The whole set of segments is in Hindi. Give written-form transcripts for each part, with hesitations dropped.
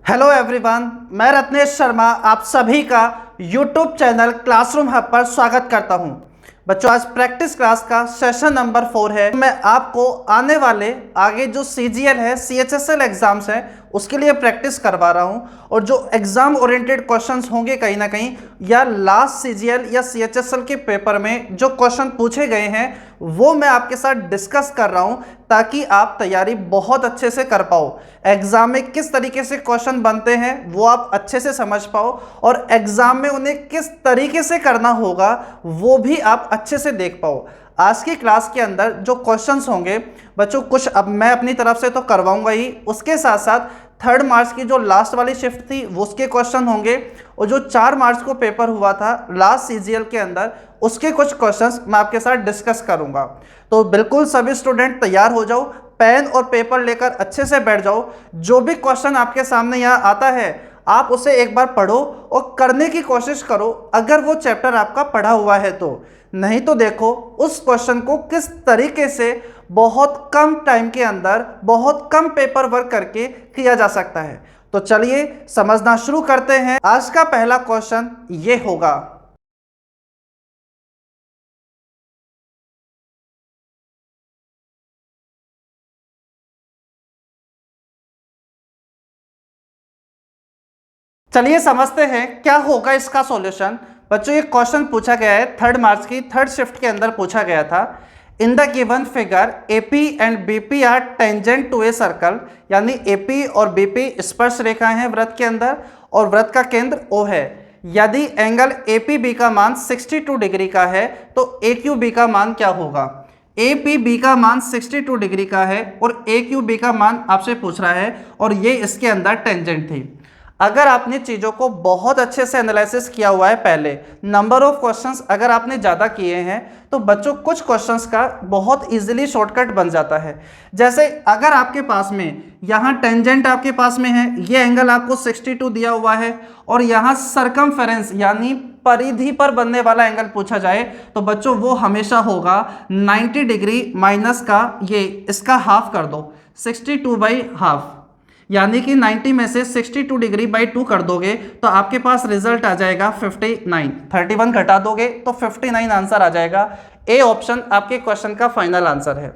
हेलो एवरीवन, मैं रत्नेश शर्मा आप सभी का यूट्यूब चैनल क्लासरूम हब पर स्वागत करता हूं। बच्चों, आज प्रैक्टिस क्लास का सेशन नंबर 4 है। मैं आपको आने वाले आगे जो CGL है, CHSL एग्जाम्स हैं, उसके लिए प्रैक्टिस करवा रहा हूं। और जो एग्जाम ओरिएंटेड क्वेश्चंस होंगे कहीं ना कहीं, या लास्ट CGL या CHSL के पेपर में जो क्वेश्चन पूछे गए हैं वो मैं आपके साथ डिस्कस कर रहा हूं, ताकि आप तैयारी बहुत अच्छे से कर पाओ। एग्जाम में किस तरीके से क्वेश्चन बनते हैं वो आप अच्छे से समझ पाओ, और एग्जाम में उन्हें किस तरीके से करना होगा वो भी आप अच्छे से देख पाओ। आज की क्लास के अंदर जो क्वेश्चंस होंगे बच्चों, कुछ अब मैं अपनी तरफ से तो करवाऊंगा ही, उसके साथ साथ 3 मार्च की जो लास्ट वाली शिफ्ट थी वो उसके क्वेश्चन होंगे, और जो 4 मार्च को पेपर हुआ था लास्ट CGL के अंदर उसके कुछ क्वेश्चंस मैं आपके साथ डिस्कस करूंगा। तो बिल्कुल सभी स्टूडेंट तैयार हो जाओ, पेन और पेपर लेकर अच्छे से बैठ जाओ। जो भी क्वेश्चन आपके सामने यहाँ आता है आप उसे एक बार पढ़ो और करने की कोशिश करो, अगर वो चैप्टर आपका पढ़ा हुआ है तो। नहीं तो देखो उस क्वेश्चन को किस तरीके से बहुत कम टाइम के अंदर बहुत कम पेपर वर्क करके किया जा सकता है। तो चलिए समझना शुरू करते हैं। आज का पहला क्वेश्चन ये होगा, चलिए समझते हैं क्या होगा इसका सॉल्यूशन। बच्चों, ये क्वेश्चन पूछा गया है 3 मार्च की 3rd शिफ्ट के अंदर पूछा गया था। In the given figure AP and BP are tangent to a circle, यानी AP और BP स्पर्श रेखाएं हैं वृत्त के अंदर, और वृत्त का केंद्र O है। यदि एंगल APB का मान 62 डिग्री का है तो AQB का मान क्या होगा। APB का मान 62 डिग्री का है और AQB का मान आपसे पूछ रहा है, और ये इसके अंदर टेंजेंट थी। अगर आपने चीज़ों को बहुत अच्छे से एनालिसिस किया हुआ है, पहले नंबर ऑफ क्वेश्चंस अगर आपने ज़्यादा किए हैं तो बच्चों कुछ क्वेश्चंस का बहुत इजीली शॉर्टकट बन जाता है। जैसे अगर आपके पास में यहाँ टेंजेंट आपके पास में है, ये एंगल आपको 62 दिया हुआ है, और यहाँ सरकमफेरेंस यानी परिधि पर बनने वाला एंगल पूछा जाए तो बच्चों वो हमेशा होगा 90 डिग्री माइनस का ये इसका हाफ कर दो, 62/हाफ, यानी कि 90 में से 62 डिग्री बाई 2 कर दोगे तो आपके पास रिजल्ट आ जाएगा 59। 31 घटा दोगे तो 59 आंसर आ जाएगा। ए ऑप्शन आपके क्वेश्चन का फाइनल आंसर है।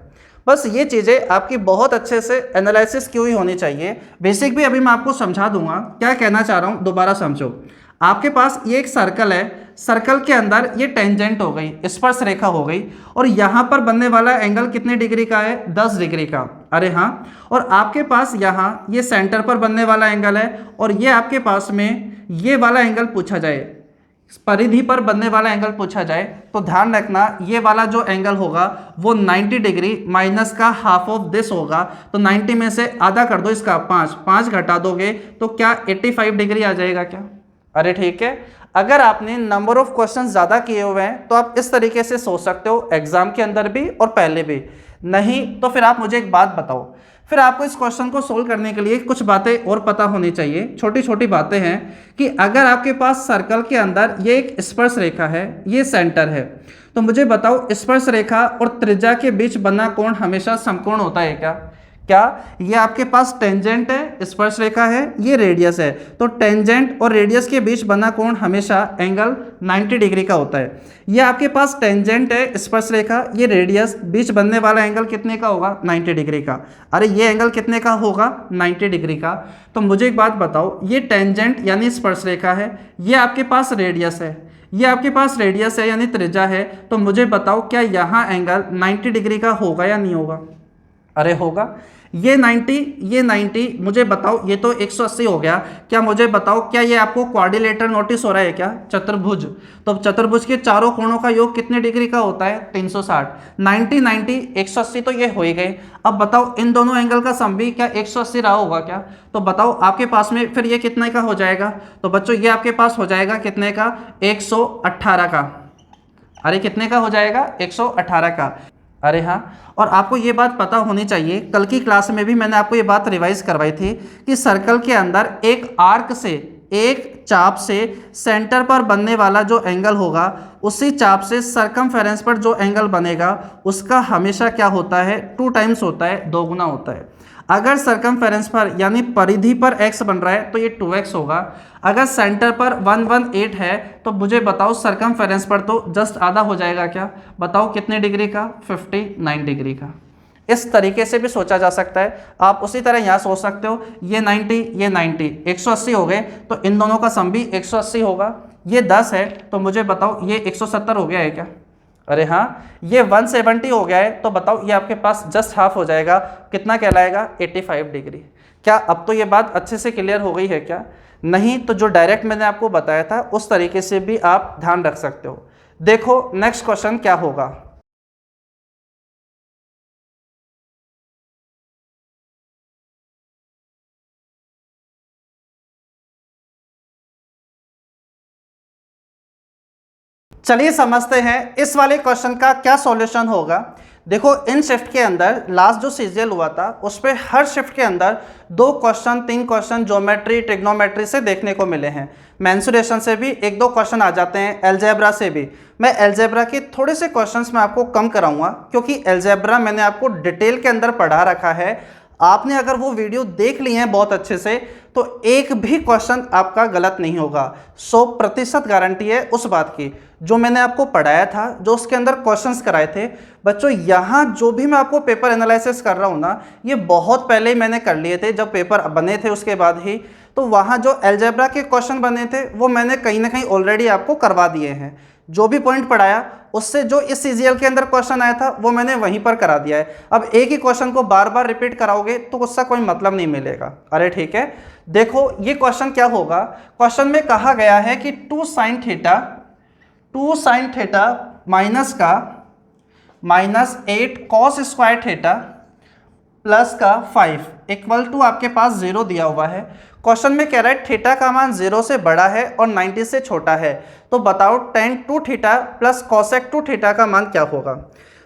बस ये चीज़ें आपकी बहुत अच्छे से एनालिसिस की हुई होनी चाहिए। बेसिक भी अभी मैं आपको समझा दूंगा, क्या कहना चाह रहा हूँ दोबारा समझो। आपके पास ये एक सर्कल है, सर्कल के अंदर ये टेंजेंट हो गई, स्पर्श रेखा हो गई, और यहाँ पर बनने वाला एंगल कितने डिग्री का है, 10 डिग्री का। अरे हाँ, और आपके पास यहाँ ये सेंटर पर बनने वाला एंगल है, और ये आपके पास में ये वाला एंगल पूछा जाए, परिधि पर बनने वाला एंगल पूछा जाए तो ध्यान रखना ये वाला जो एंगल होगा वो 90 डिग्री माइनस का हाफ ऑफ दिस होगा। तो 90 में से आधा कर दो, इसका 5 घटा दोगे तो क्या 85 डिग्री आ जाएगा क्या। अरे ठीक है, अगर आपने नंबर ऑफ क्वेश्चन ज़्यादा किए हुए हैं तो आप इस तरीके से सोच सकते हो, एग्जाम के अंदर भी और पहले भी। नहीं तो फिर आप मुझे एक बात बताओ, फिर आपको इस क्वेश्चन को सोल्व करने के लिए कुछ बातें और पता होनी चाहिए। छोटी छोटी बातें हैं कि अगर आपके पास सर्कल के अंदर ये एक स्पर्श रेखा है, ये सेंटर है, तो मुझे बताओ स्पर्श रेखा और त्रिज्या के बीच बना कोण हमेशा समकोण होता है क्या। क्या ये आपके पास टेंजेंट है, स्पर्श रेखा है, ये रेडियस है, तो टेंजेंट और रेडियस के बीच बना कोण हमेशा एंगल 90 डिग्री का होता है। ये आपके पास टेंजेंट है, स्पर्श रेखा, ये रेडियस, बीच बनने वाला एंगल कितने का होगा, 90 डिग्री का। अरे ये एंगल कितने का होगा, 90 डिग्री का। तो मुझे एक बात बताओ, ये टेंजेंट यानी स्पर्श रेखा है, ये आपके पास रेडियस है, ये आपके पास रेडियस है यानी त्रिज्या है, तो मुझे बताओ क्या यहाँ एंगल 90 डिग्री का होगा या नहीं होगा। अरे होगा। ये 90 मुझे बताओ, ये तो 180 हो गया। क्या मुझे बताओ क्या ये आपको क्वाड्रिलेटरल नोटिस हो रहा है क्या, चतुर्भुज। तो चतुर्भुज के चारों कोणों का योग कितने डिग्री का होता है, 360। 90 180 तो ये हो ही गए। अब बताओ इन दोनों एंगल का सम भी क्या 180 रहा होगा क्या। तो बताओ आपके पास में फिर ये कितने का हो जाएगा। तो बच्चों ये आपके पास हो जाएगा कितने का, 118 का। अरे कितने का हो जाएगा, 118 का। अरे हाँ, और आपको ये बात पता होनी चाहिए, कल की क्लास में भी मैंने आपको ये बात रिवाइज करवाई थी कि सर्कल के अंदर एक आर्क से एक चाप से सेंटर पर बनने वाला जो एंगल होगा उसी चाप से सरकमफेरेंस पर जो एंगल बनेगा उसका हमेशा क्या होता है, 2 टाइम्स होता है, दोगुना होता है। अगर सरकमफेरेंस पर यानी परिधि पर x बन रहा है तो ये 2x होगा। अगर सेंटर पर 118 है तो मुझे बताओ सरकमफेरेंस पर तो जस्ट आधा हो जाएगा क्या, बताओ कितने डिग्री का, 59 डिग्री का। इस तरीके से भी सोचा जा सकता है। आप उसी तरह यहाँ सोच सकते हो, ये 90 ये 90 180 हो गए तो इन दोनों का सम भी 180 होगा। ये 10 है तो मुझे बताओ ये 170 हो गया है क्या, अरे हाँ। ये 170 हो गया है तो बताओ ये आपके पास जस्ट हाफ हो जाएगा, कितना कहलाएगा, 85 डिग्री। क्या अब तो ये बात अच्छे से क्लियर हो गई है क्या? नहीं तो जो डायरेक्ट मैंने आपको बताया था उस तरीके से भी आप ध्यान रख सकते हो। देखो नेक्स्ट क्वेश्चन क्या होगा। चलिए समझते हैं इस वाले क्वेश्चन का क्या सॉल्यूशन होगा। देखो इन शिफ्ट के अंदर लास्ट जो सीजीएल हुआ था उस पर हर शिफ्ट के अंदर 2 क्वेश्चन 3 क्वेश्चन ज्योमेट्री ट्रिग्नोमेट्री से देखने को मिले हैं। मेंसुरेशन से भी 1-2 क्वेश्चन आ जाते हैं, अलजेब्रा से भी। मैं अलजेब्रा के थोड़े से क्वेश्चंस मैं आपको कम कराऊंगा क्योंकि अलजेब्रा मैंने आपको डिटेल के अंदर पढ़ा रखा है। आपने अगर वो वीडियो देख ली है बहुत अच्छे से तो एक भी क्वेश्चन आपका गलत नहीं होगा, 100% गारंटी है उस बात की। जो मैंने आपको पढ़ाया था, जो उसके अंदर क्वेश्चंस कराए थे बच्चों, यहाँ जो भी मैं आपको पेपर एनालिसिस कर रहा हूँ ना, ये बहुत पहले ही मैंने कर लिए थे, जब पेपर बने थे उसके बाद ही। तो वहाँ जो अलजेब्रा के क्वेश्चन बने थे वो मैंने कहीं ना कहीं ऑलरेडी आपको करवा दिए हैं। जो भी पॉइंट पढ़ाया उससे जो इस सीजीएल के अंदर क्वेश्चन आया था वो मैंने वहीं पर करा दिया है। अब एक ही क्वेश्चन को बार बार रिपीट कराओगे तो उसका कोई मतलब नहीं मिलेगा। अरे ठीक है, देखो ये क्वेश्चन क्या होगा। क्वेश्चन में कहा गया है कि 2 sin थीटा माइनस का -8 cos स्क्वायर थीटा प्लस का 5 इक्वल टू आपके पास 0 दिया हुआ है। क्वेश्चन में कह रहा है थीटा का मान 0 से बड़ा है और 90 से छोटा है, तो बताओ tan 2 theta plus cosec 2 theta का मान क्या होगा।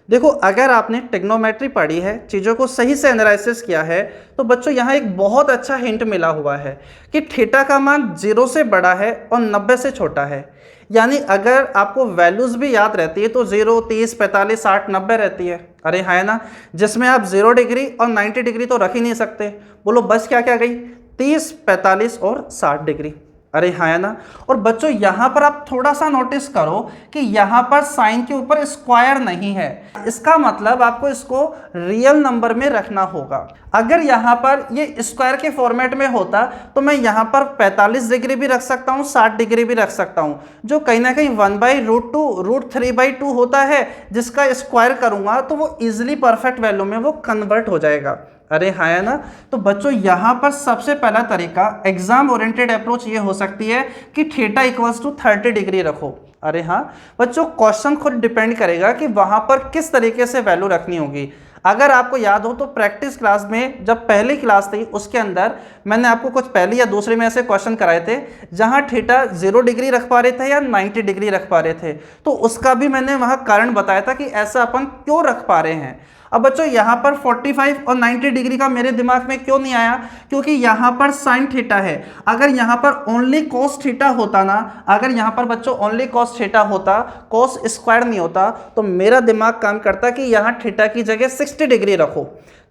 देखो अगर आपने ट्रिग्नोमेट्री पढ़ी है, चीज़ों को सही से एनालिसिस किया है, तो बच्चों यहाँ एक बहुत अच्छा हिंट मिला हुआ है कि थीटा का मान 0 से बड़ा है और 90 से छोटा है। यानी अगर आपको वैल्यूज़ भी याद रहती है तो 0, 30, 45, 60, 90 रहती है। अरे हाँ है ना, जिसमें आप 0 डिग्री और 90 डिग्री तो रख ही नहीं सकते। बोलो बस क्या क्या गई, 30, 45 और 60 डिग्री। अरे हाँ है ना। और बच्चों यहाँ पर आप थोड़ा सा नोटिस करो कि यहाँ पर साइन के ऊपर स्क्वायर नहीं है, इसका मतलब आपको इसको रियल नंबर में रखना होगा। अगर यहाँ पर ये स्क्वायर के फॉर्मेट में होता तो मैं यहाँ पर 45 डिग्री भी रख सकता हूँ, 60 डिग्री भी रख सकता हूँ, जो कहीं ना कहीं 1/√2 √3/2 होता है, जिसका स्क्वायर करूँगा तो वो ईजिली परफेक्ट वैल्यू में वो कन्वर्ट हो जाएगा। अरे हाँ है ना। तो बच्चों यहाँ पर सबसे पहला तरीका एग्जाम ओरिएंटेड अप्रोच ये हो सकती है कि थीटा इक्वल्स टू 30 डिग्री रखो। अरे हाँ बच्चों, क्वेश्चन खुद डिपेंड करेगा कि वहाँ पर किस तरीके से वैल्यू रखनी होगी। अगर आपको याद हो तो प्रैक्टिस क्लास में जब पहली क्लास थी उसके अंदर मैंने आपको कुछ पहली या दूसरे में ऐसे क्वेश्चन कराए थे जहाँ थीटा 0 डिग्री रख पा रहे थे या 90 डिग्री रख पा रहे थे, तो उसका भी मैंने वहाँ कारण बताया था कि ऐसा अपन क्यों रख पा रहे हैं। अब बच्चों यहाँ पर 45 और 90 डिग्री का मेरे दिमाग में क्यों नहीं आया, क्योंकि यहाँ पर साइन थीटा है। अगर यहाँ पर ओनली कॉस थीटा होता ना, अगर यहाँ पर बच्चों ओनली कॉस थीटा होता, कॉस स्क्वायर नहीं होता, तो मेरा दिमाग काम करता कि यहाँ थीटा की जगह 60 डिग्री रखो,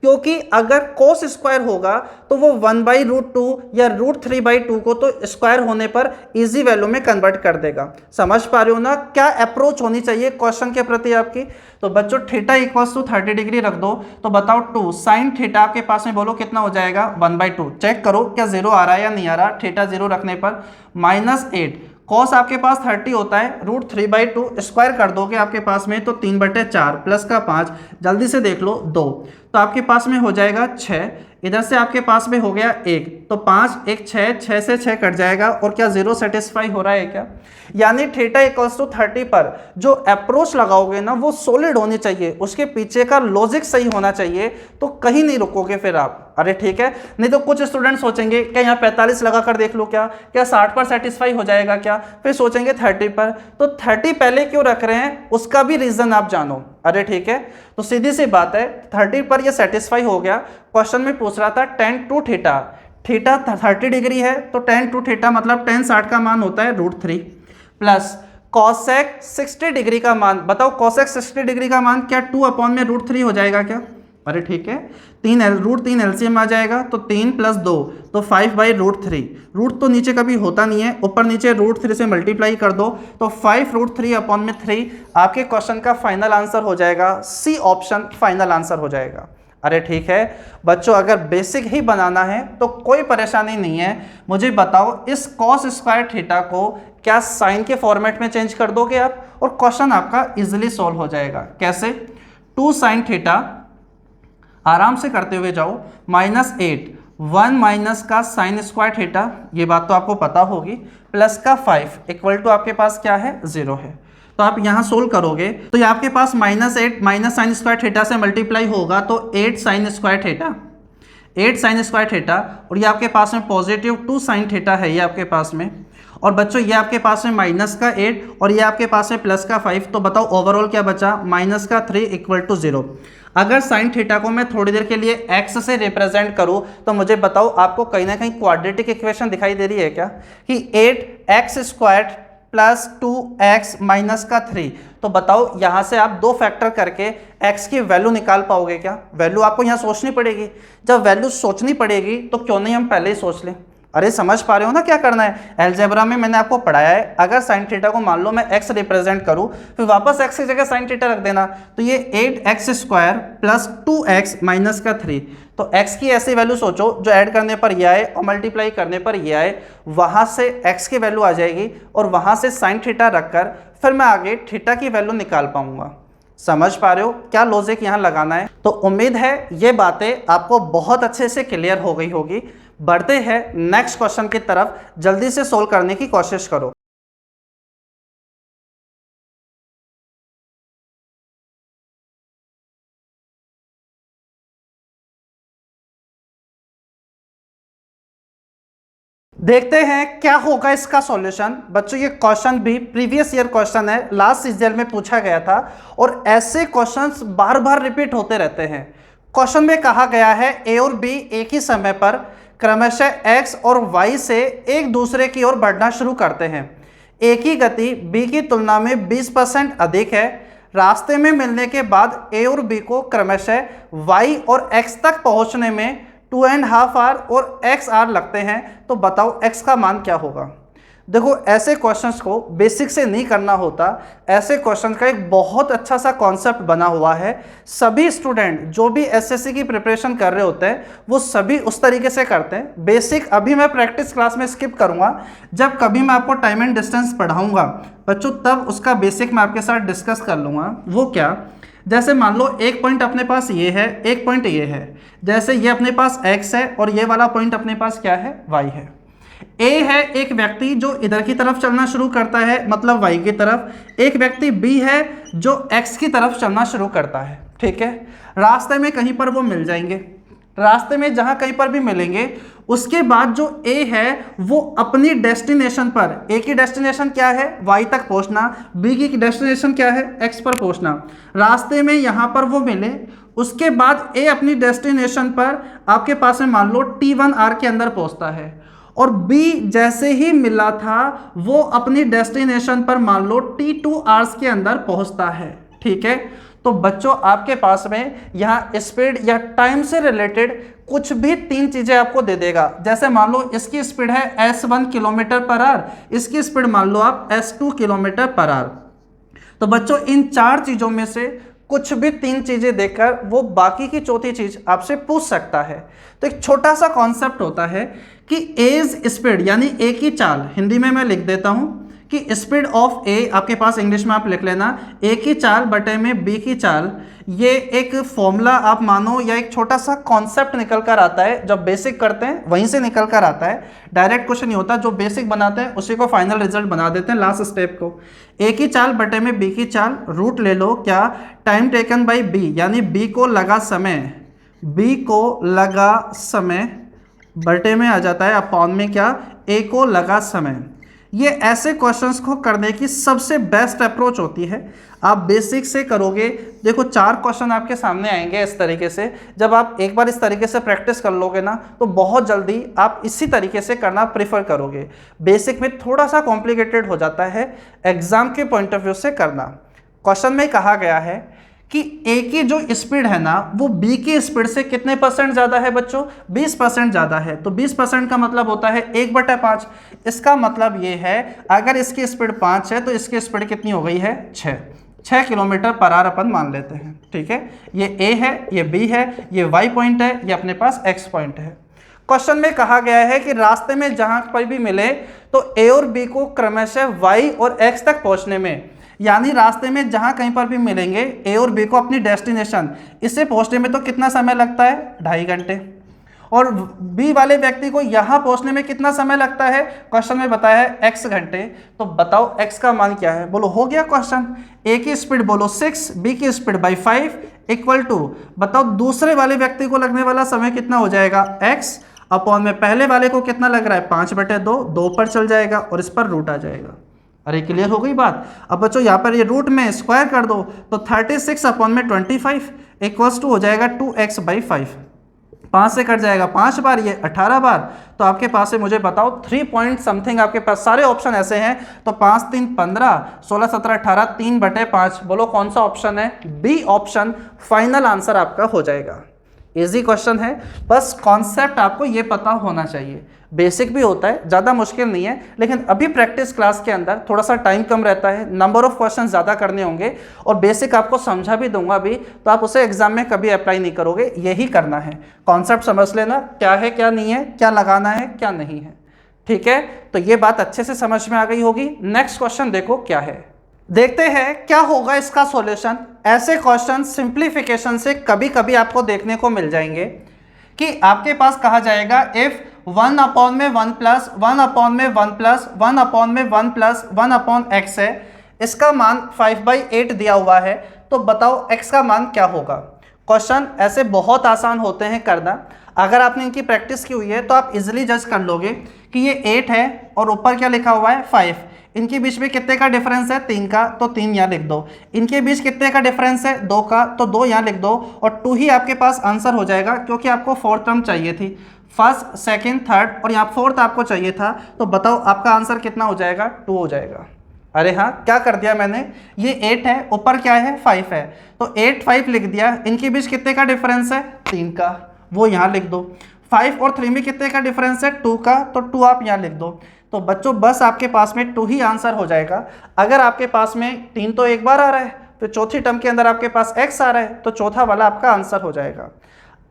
क्योंकि अगर cos स्क्वायर होगा तो वो 1/√2 या √3/2 को तो स्क्वायर होने पर इजी वैल्यू में कन्वर्ट कर देगा। समझ पा रहे हो ना क्या अप्रोच होनी चाहिए क्वेश्चन के प्रति आपकी। तो बच्चों थीटा इक्वल्स टू 30 डिग्री रख दो, तो बताओ 2 sin थीटा आपके पास में बोलो कितना हो जाएगा, 1/2। चेक करो क्या 0 आ रहा है या नहीं आ रहा। थीटा 0 रखने पर -8 कॉस आपके पास 30 होता है, √3/2 स्क्वायर कर दोगे आपके पास में तो 3/4 प्लस का 5, जल्दी से देख लो 2, तो आपके पास में हो जाएगा 6। इधर से आपके पास में हो गया 1, तो 5 1 6, 6 से 6 कट जाएगा। और क्या 0 सेटिस्फाई हो रहा है क्या? यानी थीटा इक्वल्स टू 30 पर जो अप्रोच लगाओगे ना वो सॉलिड होनी चाहिए, उसके पीछे का लॉजिक सही होना चाहिए, तो कहीं नहीं रुकोगे फिर आप। अरे ठीक है, नहीं तो कुछ स्टूडेंट सोचेंगे क्या यहाँ 45 लगा कर देख लो, क्या 60 पर सेटिस्फाई हो जाएगा क्या, फिर सोचेंगे 30 पर। तो 30 पहले क्यों रख रहे हैं उसका भी रीजन आप जानो। अरे ठीक है, तो सीधी सी बात है 30 पर ये सेटिस्फाई हो गया। क्वेश्चन में पूछ रहा था tan 2 थीटा, थीटा 30 डिग्री है तो tan टू थीटा मतलब tan 60 का मान होता है √3 प्लस cosec 60 डिग्री का मान, बताओ cosec 60 डिग्री का मान क्या 2 में √3 हो जाएगा क्या? अरे ठीक है, √3 एलसीएम आ जाएगा तो 3 + 2 तो 5/√3। रूट तो नीचे कभी होता नहीं है, ऊपर नीचे √3 से मल्टीप्लाई कर दो तो 5√3/3 आपके क्वेश्चन का फाइनल आंसर हो जाएगा। सी ऑप्शन फाइनल आंसर हो जाएगा। अरे ठीक है बच्चों, अगर बेसिक ही बनाना है तो कोई परेशानी नहीं है। मुझे बताओ इस cos स्क्वायर थीटा को क्या साइन के फॉर्मेट में चेंज कर दोगे आप, और क्वेश्चन आपका इजीली सॉल्व हो जाएगा। कैसे? 2 sin थीटा, आराम से करते हुए जाओ, -8 1 माइनस का साइन स्क्वायर थीटा, ये बात तो आपको पता होगी, प्लस का 5 इक्वल टू आपके पास क्या है? 0 है। तो आप यहाँ सोल्व करोगे तो ये आपके पास -8 माइनस साइन स्क्वायर थीटा से मल्टीप्लाई होगा तो 8 sin square theta, 8 sin square theta, और ये आपके पास में पॉजिटिव 2 sin थीटा है ये आपके पास में, और बच्चों ये आपके पास में -8 और ये आपके पास में +5। तो बताओ ओवरऑल क्या बचा? -3 इक्वल टू 0। अगर साइन थीटा को मैं थोड़ी देर के लिए x से रिप्रेजेंट करूं तो मुझे बताओ आपको कहीं ना कहीं क्वाड्रेटिक इक्वेशन दिखाई दे रही है क्या? कि 8x² + 2x - 3। तो बताओ यहाँ से आप 2 फैक्टर करके x की वैल्यू निकाल पाओगे क्या? वैल्यू आपको यहाँ सोचनी पड़ेगी। जब वैल्यू सोचनी पड़ेगी तो क्यों नहीं हम पहले ही सोच लें। अरे समझ पा रहे हो ना क्या करना है? अलजेब्रा में मैंने आपको पढ़ाया है, अगर साइन थीटा को मान लो मैं x रिप्रेजेंट करूं, फिर वापस x की जगह साइन थीटा रख देना, तो ये 8x² + 2x - 3। तो x की ऐसी वैल्यू सोचो जो ऐड करने पर ये आए और मल्टीप्लाई करने पर ये आए, वहां से x की वैल्यू आ जाएगी और वहां से साइन थीटा रखकर फिर मैं आगे थीटा की वैल्यू निकाल पाऊंगा। समझ पा रहे हो क्या लॉजिक यहाँ लगाना है? तो उम्मीद है ये बातें आपको बहुत अच्छे से क्लियर हो गई होगी। बढ़ते हैं नेक्स्ट क्वेश्चन की तरफ, जल्दी से सोल्व करने की कोशिश करो। देखते हैं क्या होगा इसका सॉल्यूशन। बच्चों ये क्वेश्चन भी प्रीवियस ईयर क्वेश्चन है, लास्ट सीजन में पूछा गया था, और ऐसे क्वेश्चंस बार बार रिपीट होते रहते हैं। क्वेश्चन में कहा गया है ए और बी एक ही समय पर क्रमशः x और y से एक दूसरे की ओर बढ़ना शुरू करते हैं। ए की गति b की तुलना में 20% अधिक है। रास्ते में मिलने के बाद a और b को क्रमशः y और x तक पहुंचने में 2.5 आवर और x आवर लगते हैं। तो बताओ x का मान क्या होगा? देखो ऐसे क्वेश्चंस को बेसिक से नहीं करना होता, ऐसे क्वेश्चन का एक बहुत अच्छा सा कॉन्सेप्ट बना हुआ है। सभी स्टूडेंट जो भी एसएससी की प्रिपरेशन कर रहे होते हैं वो सभी उस तरीके से करते हैं। बेसिक अभी मैं प्रैक्टिस क्लास में स्किप करूंगा, जब कभी मैं आपको टाइम एंड डिस्टेंस पढ़ाऊंगा बच्चों तब उसका बेसिक मैं आपके साथ डिस्कस कर लूँगा। वो क्या? जैसे मान लो एक पॉइंट अपने पास ये है, एक पॉइंट ये है, जैसे ये अपने पास x है और ये वाला पॉइंट अपने पास क्या है? y है। A है एक व्यक्ति जो इधर की तरफ चलना शुरू करता है, मतलब y की तरफ। एक व्यक्ति B है जो x की तरफ चलना शुरू करता है। ठीक है, रास्ते में कहीं पर वो मिल जाएंगे, रास्ते में जहां कहीं पर भी मिलेंगे, उसके बाद जो A है वो अपनी डेस्टिनेशन पर, A की डेस्टिनेशन क्या है? Y तक पहुंचना, B की डेस्टिनेशन क्या है? X पर पहुंचना। रास्ते में यहां पर वो मिले, उसके बाद A अपनी डेस्टिनेशन पर आपके पास में मान लो T1 आवर के अंदर पहुंचता है, और B जैसे ही मिला था वो अपनी डेस्टिनेशन पर मान लो T2 आवर्स के अंदर पहुंचता है। ठीक है, तो बच्चों आपके पास में यहाँ स्पीड या टाइम से रिलेटेड कुछ भी 3 चीजें आपको दे देगा। जैसे मान लो इसकी स्पीड है S1 km/h, इसकी स्पीड मान लो आप S2 km/h। तो बच्चों इन 4 चीजों में से कुछ भी 3 चीजें देकर वो बाकी की चौथी चीज आपसे पूछ सकता है। तो एक छोटा सा कॉन्सेप्ट होता है कि एज स्पीड यानी ए की चाल, हिंदी में मैं लिख देता हूं कि स्पीड ऑफ ए, आपके पास इंग्लिश में आप लिख लेना ए की चाल बटे में बी की चाल। ये एक फॉर्मूला आप मानो या एक छोटा सा कॉन्सेप्ट निकल कर आता है, जब बेसिक करते हैं वहीं से निकल कर आता है। डायरेक्ट कुछ नहीं होता, जो बेसिक बनाते हैं उसी को फाइनल रिजल्ट बना देते हैं लास्ट स्टेप को। ए की चाल बटे में बी की चाल, रूट ले लो क्या? टाइम टेकन बाई बी, यानी बी को लगा समय, बी को लगा समय बटे में आ जाता है अपॉन में क्या? ए को लगा समय। ये ऐसे क्वेश्चंस को करने की सबसे बेस्ट अप्रोच होती है। आप बेसिक से करोगे, देखो 4 क्वेश्चन आपके सामने आएंगे इस तरीके से। जब आप एक बार इस तरीके से प्रैक्टिस कर लोगे ना तो बहुत जल्दी आप इसी तरीके से करना प्रीफर करोगे। बेसिक में थोड़ा सा कॉम्प्लिकेटेड हो जाता है एग्जाम के पॉइंट ऑफ व्यू से करना। क्वेश्चन में कहा गया है कि ए की जो स्पीड है ना वो बी की स्पीड से कितने % ज़्यादा है बच्चों, 20% ज़्यादा है। तो 20% का मतलब होता है 1/5। इसका मतलब ये है अगर इसकी स्पीड 5 है तो इसकी स्पीड कितनी हो गई है, 6 किलोमीटर पर आवर अपन मान लेते हैं। ठीक है, ये ए है, ये बी है, ये वाई पॉइंट है, ये अपने पास एक्स पॉइंट है। क्वेश्चन में कहा गया है कि रास्ते में जहां पर भी मिले तो ए और बी को क्रमशः वाई और एक्स तक पहुंचने में, यानी रास्ते में जहां कहीं पर भी मिलेंगे ए और बी को अपनी डेस्टिनेशन इससे पहुंचने में तो कितना समय लगता है, 2.5 घंटे। और बी वाले व्यक्ति को यहां पहुंचने में कितना समय लगता है, क्वेश्चन में बताया है x घंटे। तो बताओ x का मान क्या है, बोलो हो गया क्वेश्चन। ए की स्पीड बोलो 6, बी की स्पीड बाई 5 इक्वल टू, बताओ दूसरे वाले व्यक्ति को लगने वाला समय कितना हो जाएगा, x अपॉन में पहले वाले को कितना लग रहा है, 5/2, 2 पर चल जाएगा और इस पर रूट आ जाएगा। अरे क्लियर हो गई बात। अब बच्चों यहाँ पर ये रूट में स्क्वायर कर दो तो 36 अपॉन में 25 इक्वल्स टू हो जाएगा 2x/5। 5 से कट जाएगा 5 बार, ये 18 बार। तो आपके पास है, मुझे बताओ 3 पॉइंट समथिंग आपके पास सारे ऑप्शन ऐसे हैं। तो 5 3 15, 16 17 18, 3/5। बोलो कौन सा ऑप्शन है, बी ऑप्शन फाइनल आंसर आपका हो जाएगा। इजी क्वेश्चन है, बस कॉन्सेप्ट आपको ये पता होना चाहिए। बेसिक भी होता है, ज़्यादा मुश्किल नहीं है, लेकिन अभी प्रैक्टिस क्लास के अंदर थोड़ा सा टाइम कम रहता है, नंबर ऑफ क्वेश्चन ज़्यादा करने होंगे और बेसिक आपको समझा भी दूंगा भी, तो आप उसे एग्जाम में कभी अप्लाई नहीं करोगे। यही करना है, कॉन्सेप्ट समझ लेना, क्या है क्या नहीं है, क्या लगाना है क्या नहीं है। ठीक है, तो ये बात अच्छे से समझ में आ गई होगी। नेक्स्ट क्वेश्चन देखो क्या है, देखते हैं क्या होगा इसका सॉल्यूशन। ऐसे क्वेश्चन सिंप्लीफिकेशन से कभी कभी आपको देखने को मिल जाएंगे कि आपके पास कहा जाएगा इफ 1 अपॉन में 1 प्लस 1 अपॉन में 1 प्लस 1 अपॉन में 1 प्लस 1 अपॉन एक्स है, इसका मान 5/8 दिया हुआ है, तो बताओ x का मान क्या होगा। क्वेश्चन ऐसे बहुत आसान होते हैं करना, अगर आपने इनकी प्रैक्टिस की हुई है तो आप इजीली जज कर लोगे कि ये 8 है और ऊपर क्या लिखा हुआ है 5। इनके बीच में कितने का डिफरेंस है, 3 का, तो 3 यहाँ लिख दो। इनके बीच कितने का डिफरेंस है, 2 का, तो 2 यहाँ लिख दो और 2 ही आपके पास आंसर हो जाएगा, क्योंकि आपको 4th टर्म चाहिए थी। फर्स्ट सेकंड थर्ड और यहाँ 4th आपको चाहिए था, तो बताओ आपका आंसर कितना हो जाएगा, 2 हो जाएगा। अरे हाँ, क्या कर दिया मैंने, ये 8 है, ऊपर क्या है 5 है, तो 8 5 लिख दिया। इनके बीच कितने का डिफरेंस है, 3 का, वो यहाँ लिख दो। 5 और 3 में कितने का डिफरेंस है, 2 का, तो 2 आप यहाँ लिख दो। तो बच्चों बस आपके पास में 2 ही आंसर हो जाएगा। अगर आपके पास में 3 तो एक बार आ रहा है, तो चौथी टर्म के अंदर आपके पास x आ रहा है, तो चौथा वाला आपका आंसर हो जाएगा।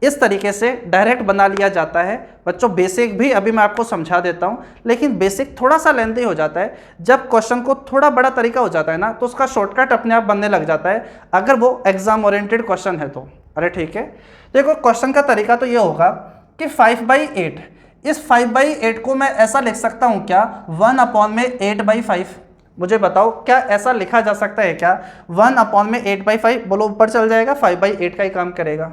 इस तरीके से डायरेक्ट बना लिया जाता है। बच्चों बेसिक भी अभी मैं आपको समझा देता हूँ, लेकिन बेसिक थोड़ा सा लेंथी हो जाता है। जब क्वेश्चन को थोड़ा बड़ा तरीका हो जाता है ना, तो उसका शॉर्टकट अपने आप बनने लग जाता है, अगर वो एग्जाम ओरिएंटेड क्वेश्चन है तो। अरे ठीक है, देखो क्वेश्चन का तरीका तो ये होगा कि 5/8, इस 5/8 को मैं ऐसा लिख सकता हूँ क्या, 1 अपॉन में 8/5। मुझे बताओ क्या ऐसा लिखा जा सकता है क्या, 1 अपॉन में 8/5। बोलो ऊपर चल जाएगा, 5/8 का ही काम करेगा।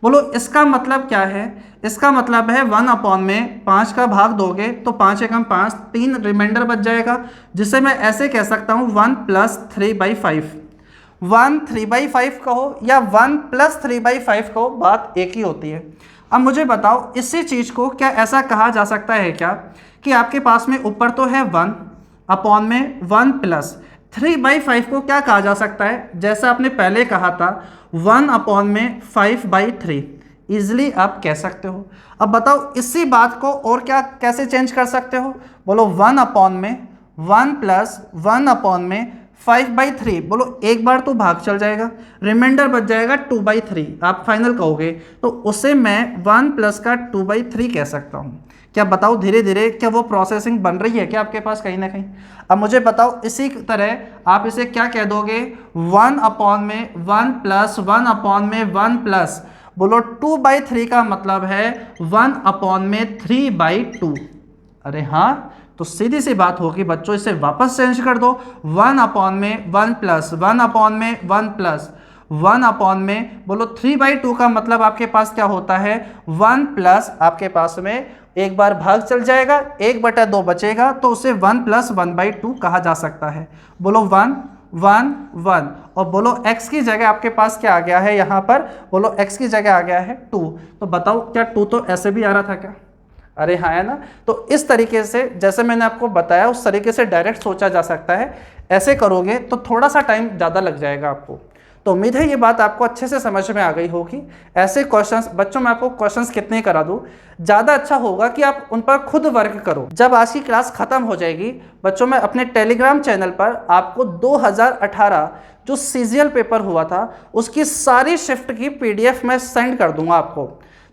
बोलो इसका मतलब क्या है, इसका मतलब है 1 अपॉन में 5 का भाग दोगे तो 5 एकम 5, 3 रिमाइंडर बच जाएगा, जिसे मैं ऐसे कह सकता हूँ 1 + 3/5। 1 3/5 कहो या 1 + 3/5 कहो, बात एक ही होती है। अब मुझे बताओ इसी चीज़ को क्या ऐसा कहा जा सकता है क्या कि आपके पास में ऊपर तो है 1 अपॉन में 1 + 3/5 को क्या कहा जा सकता है, जैसा आपने पहले कहा था 1 अपॉन में 5/3, ईजिली आप कह सकते हो। अब बताओ इसी बात को और क्या कैसे चेंज कर सकते हो, बोलो 1 अपॉन में 1 + 1 अपॉन में 5/3। बोलो एक बार तो भाग चल जाएगा, रिमाइंडर बच जाएगा 2/3, आप फाइनल कहोगे, तो उसे मैं 1 + का 2/3 कह सकता हूँ। क्या बताओ धीरे धीरे क्या वो प्रोसेसिंग बन रही है क्या आपके पास कहीं ना कहीं। अब मुझे बताओ इसी तरह आप इसे क्या कह दोगे, 1 अपॉन में 1 + 1 अपॉन में 1 +, बोलो 2/3 का मतलब है 1 अपॉन में 3/2। अरे हाँ, तो सीधी सी बात होगी बच्चों, इसे वापस चेंज कर दो, 1 अपॉन में 1 + 1 अपॉन में 1 +, 1 अपॉन में बोलो 3/2 का मतलब आपके पास क्या होता है 1 प्लस आपके पास में एक बार भाग चल जाएगा 1/2 बचेगा तो उसे 1 प्लस 1/2 कहा जा सकता है। बोलो 1 1 1 और बोलो x की जगह आपके पास क्या आ गया है यहाँ पर, बोलो x की जगह आ गया है 2। तो बताओ क्या 2 तो ऐसे भी आ रहा था क्या? अरे हाँ है ना। तो इस तरीके से जैसे मैंने आपको बताया उस तरीके से डायरेक्ट सोचा जा सकता है। ऐसे करोगे तो थोड़ा सा टाइम ज़्यादा लग जाएगा आपको। तो उम्मीद है ये बात आपको अच्छे से समझ में आ गई होगी। ऐसे क्वेश्चंस बच्चों मैं आपको क्वेश्चंस कितने करा दूं, ज़्यादा अच्छा होगा कि आप उन पर खुद वर्क करो। जब आज की क्लास ख़त्म हो जाएगी बच्चों मैं अपने टेलीग्राम चैनल पर आपको 2018 जो सीजीएल पेपर हुआ था उसकी सारी शिफ्ट की पीडीएफ मैं सेंड कर दूंगा आपको।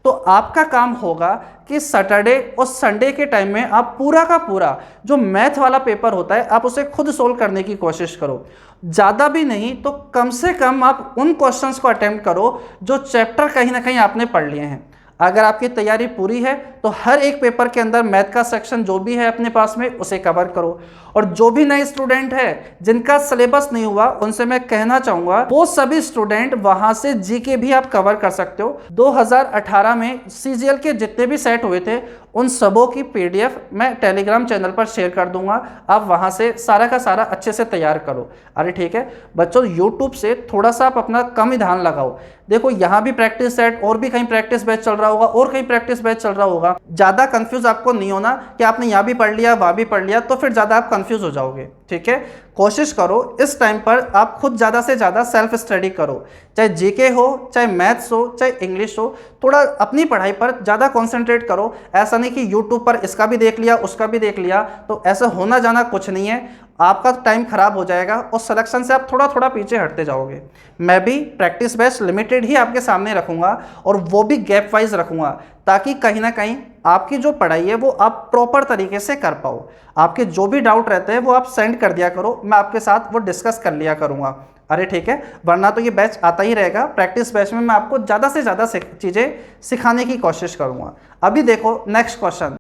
तो आपका काम होगा कि सैटरडे और संडे के टाइम में आप पूरा का पूरा जो मैथ वाला पेपर होता है आप उसे खुद सोल्व करने की कोशिश करो। ज़्यादा भी नहीं तो कम से कम आप उन क्वेश्चंस को अटेम्प्ट करो जो चैप्टर कहीं ना कहीं आपने पढ़ लिए हैं। अगर आपकी तैयारी पूरी है तो हर एक पेपर के अंदर मैथ का सेक्शन जो भी है अपने पास में उसे कवर करो। और जो भी नए स्टूडेंट है जिनका सिलेबस नहीं हुआ उनसे मैं कहना चाहूँगा वो सभी स्टूडेंट वहाँ से जीके भी आप कवर कर सकते हो। 2018 में सीजीएल के जितने भी सेट हुए थे उन सबों की पीडीएफ मैं टेलीग्राम चैनल पर शेयर कर दूंगा, आप वहाँ से सारा का सारा अच्छे से तैयार करो। अरे ठीक है बच्चों, यूट्यूब से थोड़ा सा आप अपना कम ही ध्यान लगाओ। देखो यहाँ भी प्रैक्टिस सेट और भी कहीं प्रैक्टिस बैच चल रहा होगा और कहीं प्रैक्टिस बैच चल रहा होगा। ज़्यादा कंफ्यूज आपको नहीं होना कि आपने यहाँ भी पढ़ लिया वहाँ भी पढ़ लिया, तो फिर ज़्यादा आप कंफ्यूज हो जाओगे। ठीक है, कोशिश करो इस टाइम पर आप खुद ज़्यादा से ज़्यादा सेल्फ स्टडी करो, चाहे जीके हो चाहे मैथ्स हो चाहे इंग्लिश हो। थोड़ा अपनी पढ़ाई पर ज़्यादा कॉन्सेंट्रेट करो। ऐसा नहीं कि यूट्यूब पर इसका भी देख लिया उसका भी देख लिया, तो ऐसा होना जाना कुछ नहीं है। आपका टाइम खराब हो जाएगा और सिलेक्शन से आप थोड़ा थोड़ा पीछे हटते जाओगे। मैं भी प्रैक्टिस बेस्ड लिमिटेड ही आपके सामने रखूँगा और वो भी गैप वाइज रखूँगा, ताकि कहीं ना कहीं आपकी जो पढ़ाई है वो आप प्रॉपर तरीके से कर पाओ। आपके जो भी डाउट रहते हैं वो आप सेंड कर दिया करो, मैं आपके साथ वो डिस्कस कर लिया करूँगा। अरे ठीक है, वरना तो ये बैच आता ही रहेगा। प्रैक्टिस बैच में मैं आपको ज़्यादा से ज़्यादा चीज़ें सिखाने की कोशिश करूँगा। अभी देखो नेक्स्ट क्वेश्चन।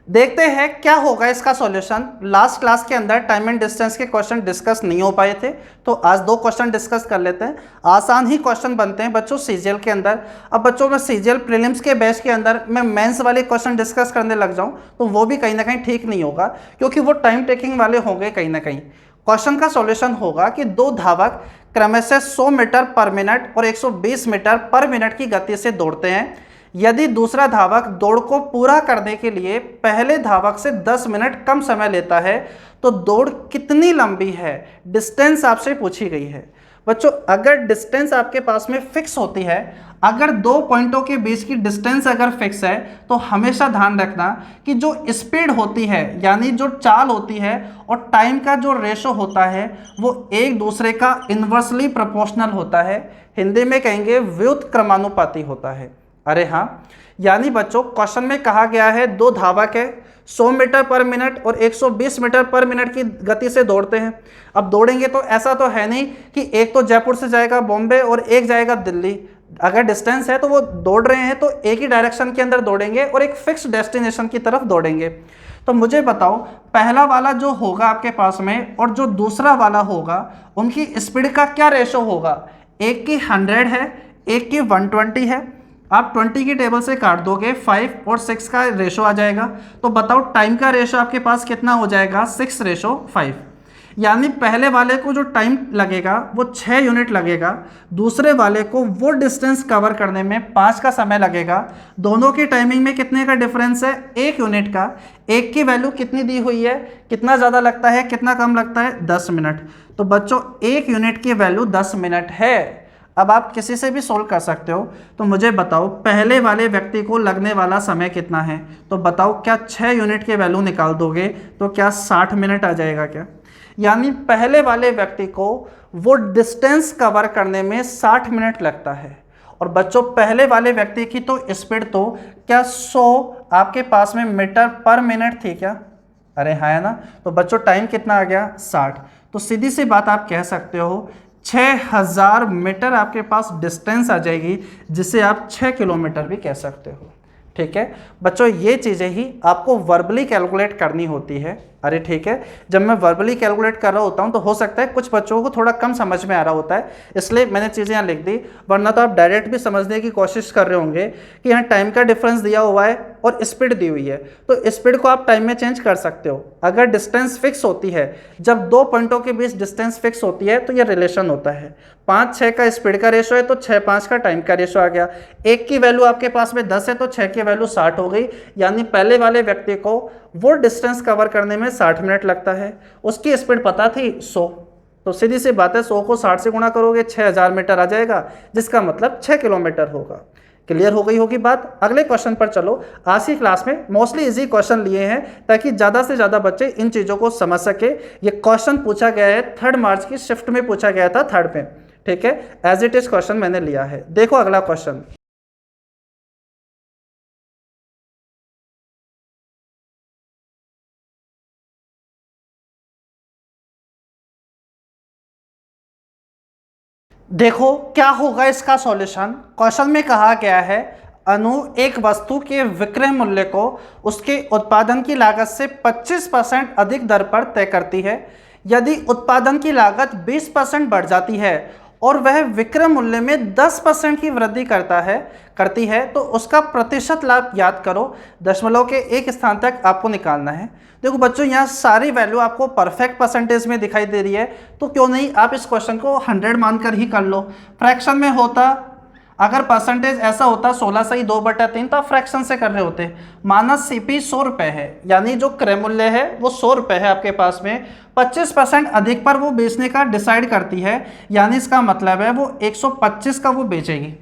देखते हैं क्या होगा इसका सॉल्यूशन। लास्ट क्लास के अंदर टाइम एंड डिस्टेंस के क्वेश्चन डिस्कस नहीं हो पाए थे, तो आज दो क्वेश्चन डिस्कस कर लेते हैं। आसान ही क्वेश्चन बनते हैं बच्चों सीजीएल के अंदर। अब बच्चों में सीजीएल प्रीलिम्स के बैच के अंदर मैं मेंस वाले क्वेश्चन डिस्कस करने लग जाऊं तो वो भी कहीं ना कहीं ठीक नहीं होगा, क्योंकि वो टाइम टेकिंग वाले होंगे। कहीं ना कहीं क्वेश्चन का सॉल्यूशन होगा कि दो धावक क्रमशः 100 मीटर पर मिनट और 120 मीटर पर मिनट की गति से दौड़ते हैं। यदि दूसरा धावक दौड़ को पूरा करने के लिए पहले धावक से 10 मिनट कम समय लेता है तो दौड़ कितनी लंबी है। डिस्टेंस आपसे पूछी गई है। बच्चों अगर डिस्टेंस आपके पास में फिक्स होती है, अगर दो पॉइंटों के बीच की डिस्टेंस अगर फिक्स है, तो हमेशा ध्यान रखना कि जो स्पीड होती है यानी जो चाल होती है और टाइम का जो रेशो होता है वो एक दूसरे का इन्वर्सली प्रोपोर्शनल होता है। हिंदी में कहेंगे व्युत्क्रमानुपाती होता है। अरे हाँ, यानी बच्चों क्वेश्चन में कहा गया है दो धावक है 100 मीटर पर मिनट और 120 मीटर पर मिनट की गति से दौड़ते हैं। अब दौड़ेंगे तो ऐसा तो है नहीं कि एक तो जयपुर से जाएगा बॉम्बे और एक जाएगा दिल्ली। अगर डिस्टेंस है तो वो दौड़ रहे हैं तो एक ही डायरेक्शन के अंदर दौड़ेंगे और एक फिक्स डेस्टिनेशन की तरफ दौड़ेंगे। तो मुझे बताओ पहला वाला जो होगा आपके पास में और जो दूसरा वाला होगा उनकी स्पीड का क्या रेशो होगा। एक की 100 है, एक की 120 है। आप 20 की टेबल से काट दोगे 5 और 6 का रेशो आ जाएगा। तो बताओ टाइम का रेशो आपके पास कितना हो जाएगा 6:5। यानी पहले वाले को जो टाइम लगेगा वो 6 यूनिट लगेगा, दूसरे वाले को वो डिस्टेंस कवर करने में 5 का समय लगेगा। दोनों की टाइमिंग में कितने का डिफरेंस है 1 यूनिट का। एक की वैल्यू कितनी दी हुई है, कितना ज़्यादा लगता है कितना कम लगता है 10 मिनट। तो बच्चों 1 यूनिट की वैल्यू 10 मिनट है। अब आप किसी से भी सोल्व कर सकते हो। तो मुझे बताओ पहले वाले व्यक्ति को लगने वाला समय कितना है। तो बताओ क्या 6 यूनिट की वैल्यू निकाल दोगे तो क्या 60 मिनट आ जाएगा क्या। यानी पहले वाले व्यक्ति को वो डिस्टेंस कवर करने में 60 मिनट लगता है। और बच्चों पहले वाले व्यक्ति की तो स्पीड तो क्या 100 आपके पास में मीटर पर मिनट थी क्या। अरे हाँ है ना। तो बच्चों टाइम कितना आ गया 60। तो सीधी सी बात आप कह सकते हो 6000 मीटर आपके पास डिस्टेंस आ जाएगी, जिसे आप 6 किलोमीटर भी कह सकते हो। ठीक है बच्चों, ये चीज़ें ही आपको वर्बली कैलकुलेट करनी होती है। अरे ठीक है, जब मैं वर्बली कैलकुलेट कर रहा होता हूँ तो हो सकता है कुछ बच्चों को थोड़ा कम समझ में आ रहा होता है, इसलिए मैंने चीज़ें यहाँ लिख दी, वरना तो आप डायरेक्ट भी समझने की कोशिश कर रहे होंगे कि यहाँ टाइम का डिफरेंस दिया हुआ है और स्पीड दी हुई है, तो स्पीड को आप टाइम में चेंज कर सकते हो। अगर डिस्टेंस फिक्स होती है, जब दो पॉइंटों के बीच डिस्टेंस फिक्स होती है तो ये रिलेशन होता है। 5-6 का स्पीड का रेशो है तो 6-5 का टाइम का रेशो आ गया। 1 की वैल्यू आपके पास में 10 है तो 6 की वैल्यू 60 हो गई, यानी पहले वाले व्यक्ति को वो डिस्टेंस कवर करने में 60 मिनट लगता है। उसकी स्पीड पता थी 100, तो सीधी सी बात है 100 को 60 से गुणा करोगे 6000 मीटर आ जाएगा, जिसका मतलब 6 किलोमीटर होगा। क्लियर हो गई होगी बात। अगले क्वेश्चन पर चलो। आज की क्लास में मोस्टली इजी क्वेश्चन लिए हैं ताकि ज़्यादा से ज़्यादा बच्चे इन चीज़ों को समझ सके। ये क्वेश्चन पूछा गया है 3 मार्च की शिफ्ट में पूछा गया था, 3rd में। ठीक है, एज इट इज क्वेश्चन मैंने लिया है। देखो अगला क्वेश्चन। देखो क्या होगा इसका सॉल्यूशन। क्वेश्चन में कहा गया है अनु एक वस्तु के विक्रय मूल्य को उसके उत्पादन की लागत से 25% अधिक दर पर तय करती है। यदि उत्पादन की लागत 20% बढ़ जाती है और वह विक्रय मूल्य में 10% की वृद्धि करती है तो उसका प्रतिशत लाभ ज्ञात करो। दशमलव के एक स्थान तक आपको निकालना है। देखो बच्चों, यहाँ सारी वैल्यू आपको परफेक्ट परसेंटेज में दिखाई दे रही है, तो क्यों नहीं आप इस क्वेश्चन को 100 मानकर ही कर लो। फ्रैक्शन में होता, अगर परसेंटेज ऐसा होता 16 सही 2/3, तो आप फ्रैक्शन से कर रहे होते। माना सीपी 100 रुपये है, यानी जो क्रय मूल्य है वो 100 रुपये है आपके पास में, 25% अधिक पर वो बेचने का डिसाइड करती है, यानी इसका मतलब है वो 125 का वो बेचेगी।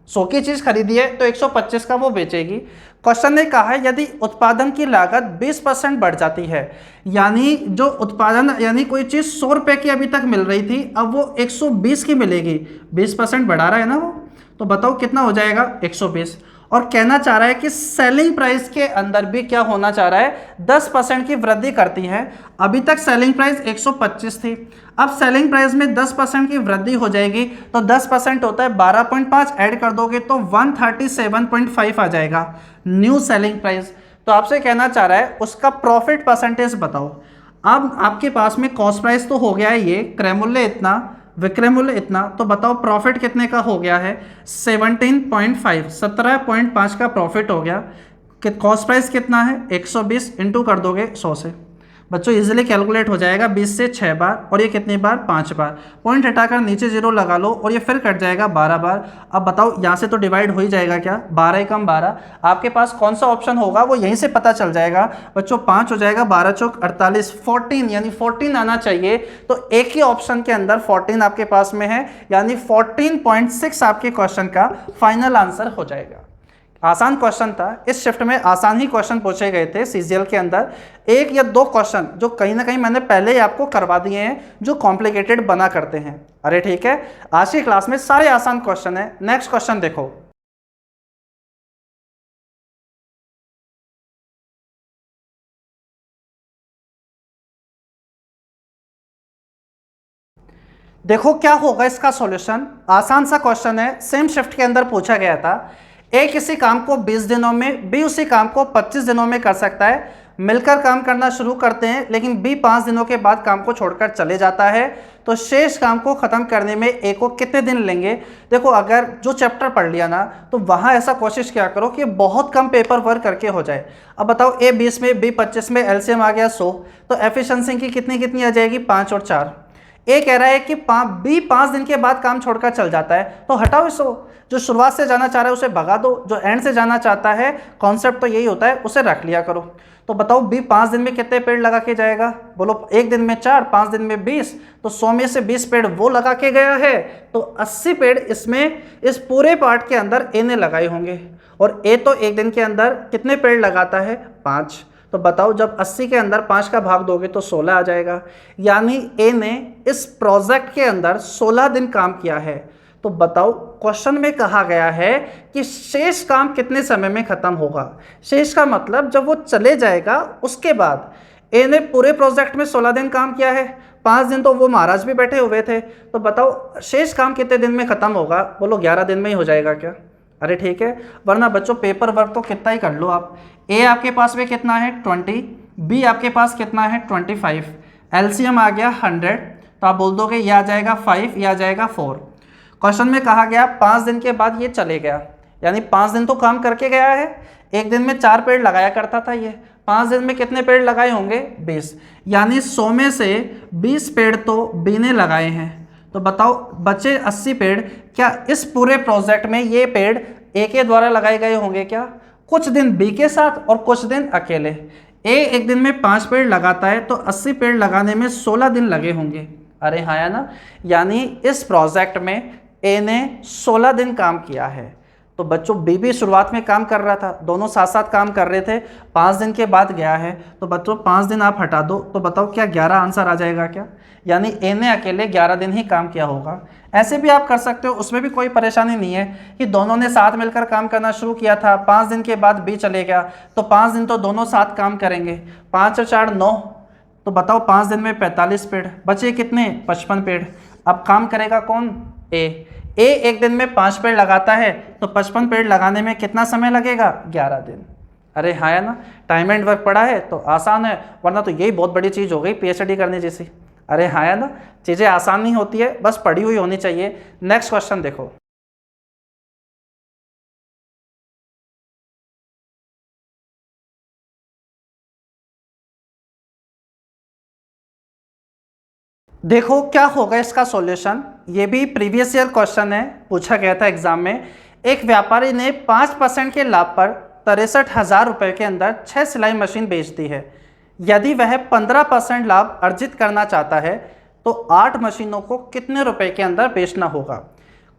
100 की चीज़ खरीदी है तो 125 का वो बेचेगी। क्वेश्चन ने कहा है यदि उत्पादन की लागत 20% बढ़ जाती है, यानी जो उत्पादन यानी कोई चीज़ 100 रुपये की अभी तक मिल रही थी, अब वो 120 की मिलेगी। 20% बढ़ा रहा है ना वो, तो बताओ कितना हो जाएगा 120। और कहना चाह रहा है कि सेलिंग प्राइस के अंदर भी क्या होना चाह रहा है, 10% की वृद्धि करती है। अभी तक सेलिंग प्राइस 125 थी, अब सेलिंग प्राइस में 10% की वृद्धि हो जाएगी, तो 10% होता है 12.5, ऐड कर दोगे तो 137.5 आ जाएगा न्यू सेलिंग प्राइस। तो आपसे कहना चाह रहा है उसका प्रॉफिट परसेंटेज बताओ। अब आपके पास में कॉस्ट प्राइस तो हो गया है, ये क्रय मूल्य इतना, विक्रय मूल्य इतना, तो बताओ प्रॉफिट कितने का हो गया है 17.5, 17.5 का प्रॉफिट हो गया। कॉस्ट प्राइस कितना है 120, इंटू कर दोगे 100 से। बच्चों इजीली कैलकुलेट हो जाएगा, 20 से 6 बार, और ये कितनी बार 5 बार। पॉइंट हटाकर नीचे 0 लगा लो और ये फिर कट जाएगा 12 बार। अब बताओ यहाँ से तो डिवाइड हो ही जाएगा क्या, 12 एकम 12। आपके पास कौन सा ऑप्शन होगा वो यहीं से पता चल जाएगा बच्चों। 5 हो जाएगा, 12 चौक 48, 14 यानी 14 आना चाहिए, तो एक ही ऑप्शन के अंदर 14 आपके पास में है, यानी 14.6 आपके क्वेश्चन का फाइनल आंसर हो जाएगा। आसान क्वेश्चन था, इस शिफ्ट में आसान ही क्वेश्चन पूछे गए थे सीजीएल के अंदर। 1 या 2 क्वेश्चन जो कहीं ना कहीं मैंने पहले ही आपको करवा दिए हैं, जो कॉम्प्लिकेटेड बना करते हैं। अरे ठीक है, आज की क्लास में सारे आसान क्वेश्चन है। नेक्स्ट क्वेश्चन देखो। देखो क्या होगा इसका सॉल्यूशन। आसान सा क्वेश्चन है, सेम शिफ्ट के अंदर पूछा गया था। ए किसी काम को 20 दिनों में, बी उसी काम को 25 दिनों में कर सकता है। मिलकर काम करना शुरू करते हैं, लेकिन बी 5 दिनों के बाद काम को छोड़कर चले जाता है, तो शेष काम को खत्म करने में ए को कितने दिन लेंगे। देखो अगर जो चैप्टर पढ़ लिया ना, तो वहाँ ऐसा कोशिश क्या करो कि बहुत कम पेपर वर्क करके हो जाए। अब बताओ ए 20 में, बी 25 में, एलसीएम आ गया 100, तो एफिशिएंसी की कितनी आ जाएगी 5 और 4। ए कह रहा है कि बी 5 दिन के बाद काम छोड़कर चल जाता है, तो हटाओ इसको। जो शुरुआत से जाना चाह रहा है उसे भगा दो, जो एंड से जाना चाहता है, कॉन्सेप्ट तो यही होता है, उसे रख लिया करो। तो बताओ बी 5 दिन में कितने पेड़ लगा के जाएगा, बोलो 1 दिन में 4, 5 दिन में 20, तो 100 में से 20 पेड़ वो लगा के गया है, तो 80 पेड़ इसमें इस पूरे पार्ट के अंदर ए ने लगाए होंगे। और ए तो 1 दिन के अंदर कितने पेड़ लगाता है 5, तो बताओ जब 80 के अंदर 5 का भाग दोगे तो 16 आ जाएगा। यानी ए ने इस प्रोजेक्ट के अंदर 16 दिन काम किया है। तो बताओ क्वेश्चन में कहा गया है कि शेष काम कितने समय में खत्म होगा। शेष का मतलब जब वो चले जाएगा उसके बाद। ए ने पूरे प्रोजेक्ट में 16 दिन काम किया है, 5 दिन तो वो महाराज भी बैठे हुए थे, तो बताओ शेष काम कितने दिन में ख़त्म होगा? बोलो 11 दिन में ही हो जाएगा क्या? अरे ठीक है, वरना बच्चों पेपर वर्क तो कितना ही कर लो आप। ए आपके पास में कितना है 20, बी आपके पास कितना है 25, एलसीएम आ गया 100, तो आप बोल दोगे ये आ जाएगा 5, ये आ जाएगा 4। क्वेश्चन में कहा गया 5 दिन के बाद ये चले गया, यानी 5 दिन तो काम करके गया है। एक दिन में 4 पेड़ लगाया करता था ये, 5 दिन में कितने पेड़ लगाए होंगे? 20, यानी 100 में से 20 पेड़ तो बी ने लगाए हैं। तो बताओ बचे 80 पेड़, क्या इस पूरे प्रोजेक्ट में ये पेड़ ए के द्वारा लगाए गए होंगे क्या? कुछ दिन बी के साथ और कुछ दिन अकेले। ए एक दिन में 5 पेड़ लगाता है तो 80 पेड़ लगाने में 16 दिन लगे होंगे। अरे हाँ या ना, यानी इस प्रोजेक्ट में ए ने 16 दिन काम किया है। तो बच्चों बी भी शुरुआत में काम कर रहा था, दोनों साथ साथ काम कर रहे थे, 5 दिन के बाद गया है, तो बच्चों 5 दिन आप हटा दो तो बताओ क्या 11 आंसर आ जाएगा क्या? यानी ए ने अकेले 11 दिन ही काम किया होगा। ऐसे भी आप कर सकते हो, उसमें भी कोई परेशानी नहीं है कि दोनों ने साथ मिलकर काम करना शुरू किया था, 5 दिन के बाद बी चले गया, तो 5 दिन तो दोनों साथ काम करेंगे, 5 और 4 9, तो बताओ 5 दिन में 45 पेड़, बचे कितने? 55 पेड़। अब काम करेगा कौन? ए एक दिन में 5 पेड़ लगाता है तो 55 पेड़ लगाने में कितना समय लगेगा? 11 दिन। अरे हाँ है ना, टाइम एंड वर्क पड़ा है तो आसान है, वरना तो यही बहुत बड़ी चीज़ हो गई पीएचडी करने जैसी। अरे हाँ है ना, चीज़ें आसान नहीं होती है, बस पढ़ी हुई होनी चाहिए। नेक्स्ट क्वेश्चन देखो। देखो क्या होगा इसका सॉल्यूशन। ये भी प्रीवियस ईयर क्वेश्चन है, पूछा गया था एग्जाम में। एक व्यापारी ने 5% के लाभ पर 63,000 रुपये के अंदर 6 सिलाई मशीन बेच दी है। यदि वह 15% लाभ अर्जित करना चाहता है तो 8 मशीनों को कितने रुपए के अंदर बेचना होगा?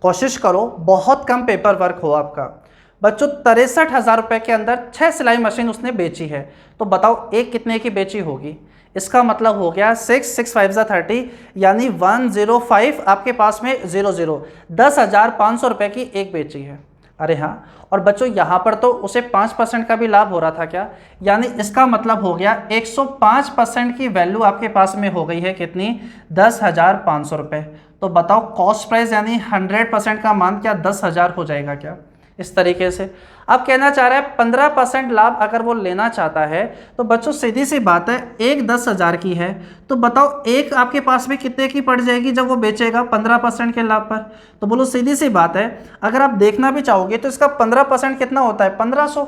कोशिश करो बहुत कम पेपर वर्क हो आपका। बच्चों 63,000 रुपये के अंदर 6 सिलाई मशीन उसने बेची है, तो बताओ एक कितने की बेची होगी? इसका मतलब हो गया 6 5 30, यानी 105 आपके पास में 00, 10,500 रुपये की एक बेची है। अरे हाँ, और बच्चों यहाँ पर तो उसे 5% का भी लाभ हो रहा था क्या? यानी इसका मतलब हो गया 105% की वैल्यू आपके पास में हो गई है कितनी? 10,500 रुपये। तो बताओ कॉस्ट प्राइस यानी 100% का मान क्या 10,000 हो जाएगा क्या? इस तरीके से अब कहना चाह रहा है 15% लाभ अगर वो लेना चाहता है, तो बच्चों सीधी सी बात है, एक 10,000 की है, तो बताओ एक आपके पास में कितने की पड़ जाएगी जब वो बेचेगा 15% के लाभ पर? तो बोलो सीधी सी बात है, अगर आप देखना भी चाहोगे तो इसका 15% कितना होता है? 1500।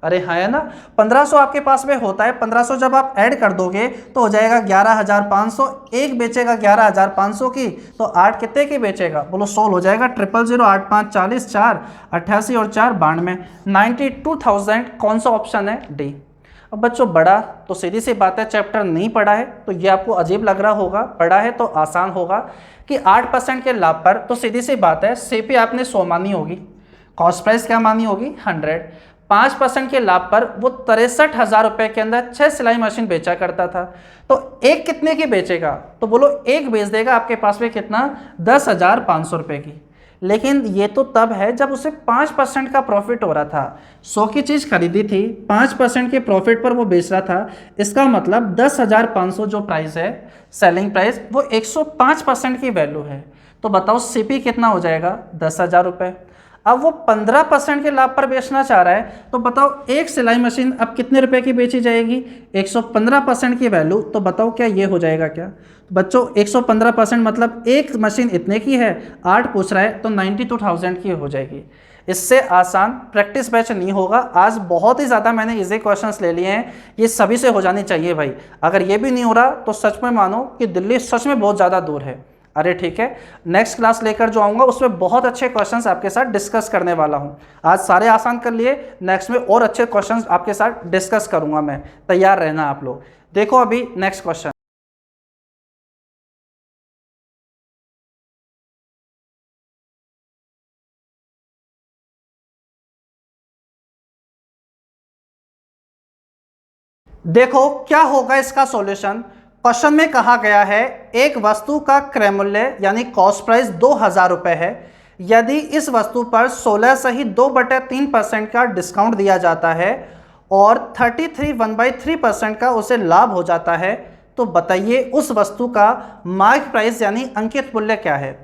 अरे हाँ है ना, 1500 आपके पास में होता है, 1500 जब आप ऐड कर दोगे तो हो जाएगा 11,500। एक बेचेगा 11,500 की, तो 8 कितने की बेचेगा? बोलो 16 हो जाएगा। 000 8 5 40, 4 88 और 4 92, 92,000। कौन सा ऑप्शन है? डी। अब बच्चों बड़ा तो सीधी सी बात है, चैप्टर नहीं पढ़ा है तो ये आपको अजीब लग रहा होगा, पढ़ा है तो आसान होगा कि 8% के लाभ पर तो सीधी सी बात है सीपी आपने 100 मानी होगी, कॉस्ट प्राइस क्या मानी होगी? 100। 5% के लाभ पर वो 63,000 रुपये के अंदर 6 सिलाई मशीन बेचा करता था, तो एक कितने की बेचेगा? तो बोलो एक बेच देगा आपके पास में कितना? 10,500 रुपये की। लेकिन ये तो तब है जब उसे 5% का प्रॉफिट हो रहा था। 100 की चीज़ खरीदी थी, 5% के प्रॉफिट पर वो बेच रहा था, इसका मतलब 10,500 जो प्राइस है सेलिंग प्राइस, वो 105% की वैल्यू है। तो बताओ सीपी कितना हो जाएगा? 10,000 रुपये। अब वो 15% के लाभ पर बेचना चाह रहा है, तो बताओ एक सिलाई मशीन अब कितने रुपए की बेची जाएगी? 115% की वैल्यू। तो बताओ क्या ये हो जाएगा क्या? बच्चों 115% मतलब एक मशीन इतने की है, 8 पूछ रहा है तो 92,000 की हो जाएगी। इससे आसान प्रैक्टिस बैच नहीं होगा। आज बहुत ही ज़्यादा मैंने इजी क्वेश्चंस ले लिए हैं, ये सभी से हो जानी चाहिए भाई। अगर ये भी नहीं हो रहा तो सच में मानो कि दिल्ली सच में बहुत ज़्यादा दूर है। अरे ठीक है, नेक्स्ट क्लास लेकर जो आऊँगा उसमें बहुत अच्छे क्वेश्चंस आपके साथ डिस्कस करने वाला हूँ। आज सारे आसान कर लिए, नेक्स्ट में और अच्छे क्वेश्चंस आपके साथ डिस्कस करूँगा मैं, तैयार रहना आप लोग। देखो अभी नेक्स्ट क्वेश्चन। देखो क्या होगा इसका सॉल्यूशन। क्वेश्चन में कहा गया है एक वस्तु का क्रय मूल्य यानी कॉस्ट प्राइस 2,000 रुपये है। यदि इस वस्तु पर 16 सही 2/3% का डिस्काउंट दिया जाता है और 33 1/3% का उसे लाभ हो जाता है, तो बताइए उस वस्तु का मार्क प्राइस यानी अंकित मूल्य क्या है।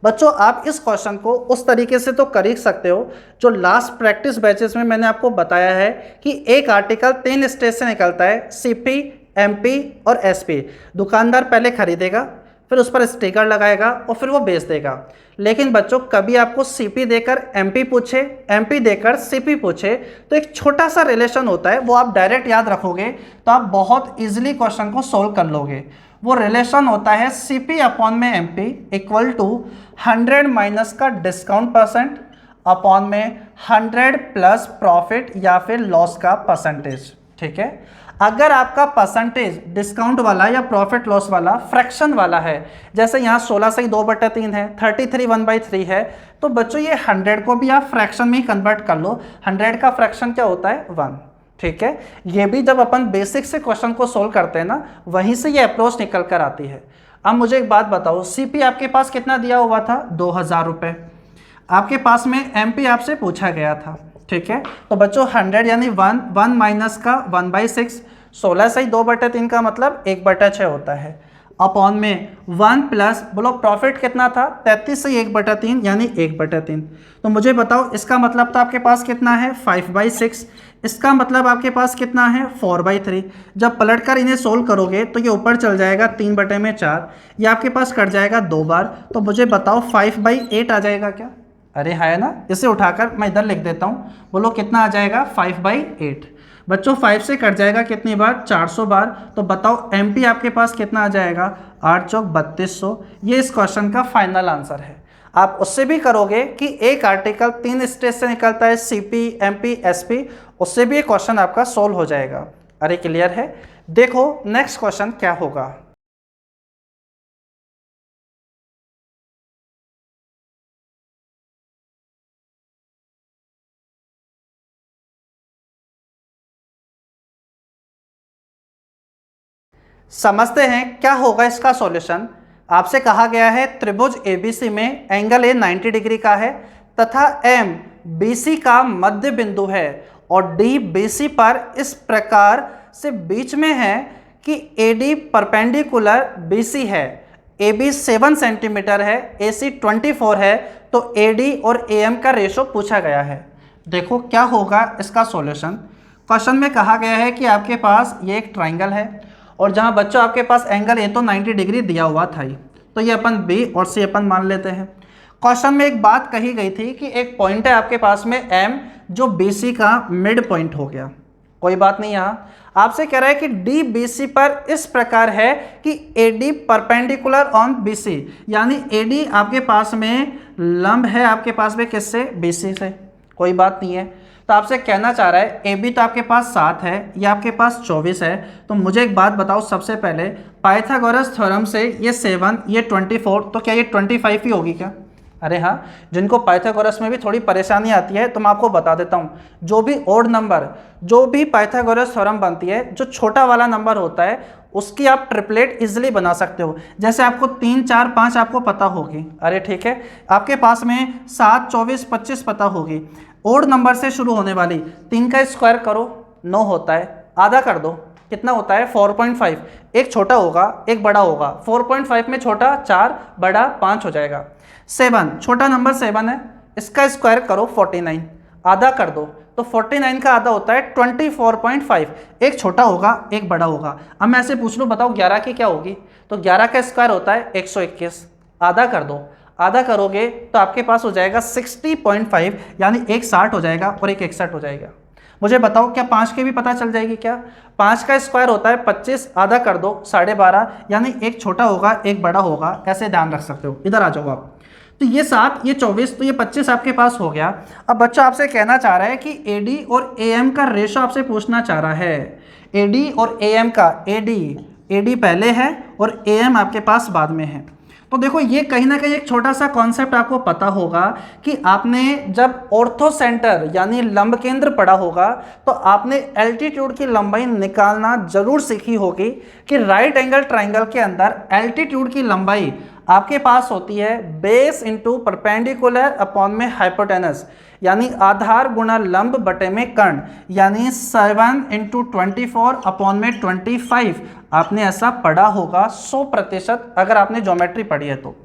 बच्चों आप इस क्वेश्चन को उस तरीके से तो कर ही सकते हो जो लास्ट प्रैक्टिस बैचेस में मैंने आपको बताया है कि एक आर्टिकल 3 स्टेज से निकलता है, सीपी, एमपी और एसपी। दुकानदार पहले खरीदेगा, फिर उस पर स्टिकर लगाएगा और फिर वो बेच देगा। लेकिन बच्चों कभी आपको सीपी देकर एमपी पूछे, एमपी देकर सीपी पूछे, तो एक छोटा सा रिलेशन होता है, वो आप डायरेक्ट याद रखोगे तो आप बहुत इजीली क्वेश्चन को सोल्व कर लोगे। वो रिलेशन होता है सीपी अपॉन में एमपी इक्वल टू 100 माइनस का डिस्काउंट परसेंट अपॉन में 100 प्लस प्रॉफिट या फिर लॉस का परसेंटेज। ठीक है, अगर आपका परसेंटेज डिस्काउंट वाला या प्रॉफिट लॉस वाला फ्रैक्शन वाला है, जैसे यहाँ 16 से 2/3 है, 33 1/3 है, तो बच्चों ये 100 को भी आप फ्रैक्शन में ही कन्वर्ट कर लो। 100 का फ्रैक्शन क्या होता है 1। ठीक है, ये भी जब अपन बेसिक से क्वेश्चन को सोल्व करते हैं ना, वहीं से ये अप्रोच निकल कर आती है। अब मुझे एक बात बताओ, सीपी आपके पास कितना दिया हुआ था 2000 रुपये, आपके पास में एमपी आपसे पूछा गया था। ठीक है, तो बच्चों 100 यानी 1 माइनस का 1/6, 16 से 2/3 का मतलब 1/6 होता है, अपॉन में 1 प्लस बोलो प्रॉफिट कितना था 33 से 1/3 यानी 1/3। तो मुझे बताओ इसका मतलब तो आपके पास कितना है 5/6, इसका मतलब आपके पास कितना है 4/3। जब पलट कर इन्हें सोल्व करोगे तो ये ऊपर चल जाएगा 3/4, ये आपके पास कट जाएगा 2 बार। तो मुझे बताओ 5/8 आ जाएगा क्या? अरे है ना, इसे उठाकर मैं इधर लिख देता हूँ, बोलो कितना आ जाएगा 5/8। बच्चों 5 से कट जाएगा कितनी बार 400 बार। तो बताओ एमपी आपके पास कितना आ जाएगा 8 चौक 3200। ये इस क्वेश्चन का फाइनल आंसर है। आप उससे भी करोगे कि एक आर्टिकल 3 स्टेज से निकलता है, सीपी, एमपी, एसपी, उससे भी ये क्वेश्चन आपका सोल्व हो जाएगा। अरे क्लियर है? देखो नेक्स्ट क्वेश्चन क्या होगा। समझते हैं क्या होगा इसका सॉल्यूशन। आपसे कहा गया है त्रिभुज एबीसी में एंगल ए 90 डिग्री का है तथा एम बीसी का मध्य बिंदु है और डी बीसी पर इस प्रकार से बीच में है कि एडी परपेंडिकुलर बीसी है। AB 7 सेंटीमीटर है, AC 24 है, तो AD और AM का रेशो पूछा गया है। देखो क्या होगा इसका सॉल्यूशन। क्वेश्चन में कहा गया है कि आपके पास ये एक ट्राइंगल है और जहां बच्चों आपके पास एंगल ए तो 90 डिग्री दिया हुआ था ही, तो ये अपन B और C अपन मान लेते हैं। क्वेश्चन में एक बात कही गई थी कि एक पॉइंट है आपके पास में M जो BC का मिड पॉइंट हो गया, कोई बात नहीं। यहाँ आपसे कह रहा है कि डी बीसी पर इस प्रकार है कि AD परपेंडिकुलर ऑन BC, यानी AD आपके पास में लंब है आपके पास में किससे BC से, कोई बात नहीं है। तो आपसे कहना चाह रहा है AB तो आपके पास 7 है, ये आपके पास 24 है। तो मुझे एक बात बताओ सबसे पहले, पाइथागोरस थ्योरम से ये 7 ये 24, तो क्या ये 25 ही होगी क्या? अरे हाँ, जिनको पाइथागोरस में भी थोड़ी परेशानी आती है तो मैं आपको बता देता हूँ, जो भी ओड नंबर, जो भी पाइथागोरस थ्योरम बनती है, जो छोटा वाला नंबर होता है उसकी आप ट्रिपलेट इजीली बना सकते हो। जैसे आपको 3 4 5 आपको पता होगी, अरे ठीक है, आपके पास में 7 24 25 पता होगी। ओड नंबर से शुरू होने वाली 3 का स्क्वायर करो 9 होता है, आधा कर दो कितना होता है 4.5, एक छोटा होगा एक बड़ा होगा, 4.5 में छोटा 4, बड़ा 5 हो जाएगा। 7 छोटा नंबर 7 है, इसका स्क्वायर करो 49, आधा कर दो तो 49 का आधा होता है 24.5, एक छोटा होगा एक बड़ा होगा। अब मैं ऐसे पूछ लूँ बताओ 11 की क्या होगी, तो 11 का स्क्वायर होता है 121, आधा कर दो, आधा करोगे तो आपके पास हो जाएगा 60.5, यानी एक 60 हो जाएगा और एक 61 हो जाएगा। मुझे बताओ क्या 5 की भी पता चल जाएगी क्या? 5 का स्क्वायर होता है 25, आधा कर दो 12.5, यानी एक छोटा होगा एक बड़ा होगा, ऐसे ध्यान रख सकते हो। इधर आ जाओ आप, तो ये 7 ये 24 तो ये 25 आपके पास हो गया। अब बच्चा आपसे कहना चाह रहा है कि AD और AM का रेशो आपसे पूछना चाह रहा है। AD और AM का, AD पहले है और AM आपके पास बाद में है। तो देखो ये कहीं ना कहीं एक छोटा सा कॉन्सेप्ट आपको पता होगा कि आपने जब ऑर्थो सेंटर यानी लंब केंद्र पढ़ा होगा तो आपने एल्टीट्यूड की लंबाई निकालना जरूर सीखी होगी कि राइट एंगल ट्राइंगल के अंदर एल्टीट्यूड की लंबाई आपके पास होती है बेस इंटू परपेंडिकुलर अपॉन में हाइपोटेनस। यानी आधार गुणा लंब बटे में कर्ण, यानी 7 × 24 अपॉन में 25। आपने ऐसा पढ़ा होगा 100%, अगर आपने ज्योमेट्री पढ़ी है तो।